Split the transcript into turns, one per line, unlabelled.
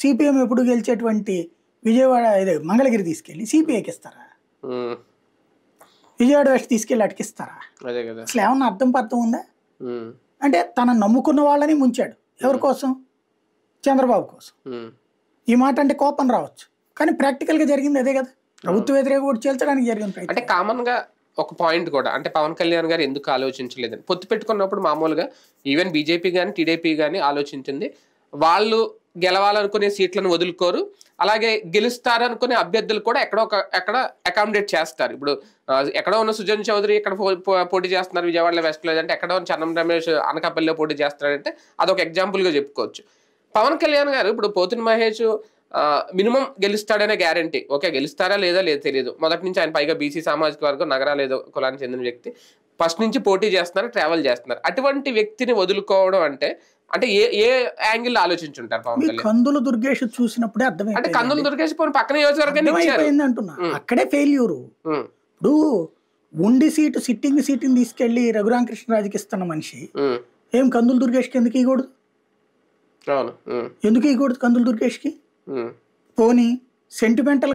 CPM ఎప్పుడు గెలిచేటువంటి విజయవాడ ఇదే మంగళగిరి తీసుకెళ్ళి సిపిఐకి ఇస్తారా? విజయవాడ వెస్ట్ తీసుకెళ్ళి అటుకిస్తారా? అసలు ఏమన్నా అర్థం పర్థం ఉందా? అంటే తనను నమ్ముకున్న వాళ్ళని ముంచాడు. ఎవరి కోసం? చంద్రబాబు కోసం. ఈ మాట అంటే కోపం రావచ్చు, కానీ ప్రాక్టికల్ గా జరిగింది అదే కదా. ప్రభుత్వ వ్యతిరేక ఓటు చేల్చడానికి జరిగింది.
అంటే కామన్ గా ఒక పాయింట్ కూడా అంటే పవన్ కళ్యాణ్ గారు ఎందుకు ఆలోచించలేదని, పొత్తు పెట్టుకున్నప్పుడు మామూలుగా ఈవెన్ బీజేపీ కానీ టీడీపీ కానీ ఆలోచించింది, వాళ్ళు గెలవాలనుకునే సీట్లను వదులుకోరు, అలాగే గెలుస్తారనుకునే అభ్యర్థులు కూడా ఎక్కడ అకామిడేట్ చేస్తారు. ఇప్పుడు ఎక్కడో ఉన్న సుజన్ చౌదరి ఇక్కడ పోటీ చేస్తున్నారు విజయవాడలో వెస్ట్, లేదంటే ఎక్కడో ఉన్న చన్నం రమేష్ అనకాపల్లిలో పోటీ చేస్తున్నారంటే అదొక ఎగ్జాంపుల్గా చెప్పుకోవచ్చు. పవన్ కళ్యాణ్ గారు ఇప్పుడు పోతిన మహేష్ మినిమం గెలుస్తాడనే గ్యారంటీ, ఓకే గెలుస్తారా లేదా తెలియదు, మొదటి నుంచి ఆయన పైగా బీసీ సామాజిక వర్గం నగరాలు ఏదో కులానికి చెందిన వ్యక్తి, ఫస్ట్ నుంచి పోటీ చేస్తున్నారు, ట్రావెల్ చేస్తున్నారు. అటువంటి వ్యక్తిని వదులుకోవడం అంటే అంటే ఏ యాంగిల్ ఆలోచించుంటారు పవన్ కళ్యాణ్?
కందుల దుర్గేష్ చూసినప్పుడే అర్థమైంది.
అంటే కందుల దుర్గేష్ పోనీ పక్కన నియోజకవర్గాన్ని
అంటున్నా, అక్కడే ఫెయిల్యూరు. ఇప్పుడు ఉండి సిట్టింగ్ సీటుని తీసుకెళ్లి రఘురామకృష్ణరాజుకి ఇస్తున్న మనిషి ఏం కందుల దుర్గేష్కి ఎందుకు ఇవ్వకూడదు? ఎందుకు ఇవ్వకూడదు కందుల దుర్గేష్కి? పోనీ సెంటిమెంటల్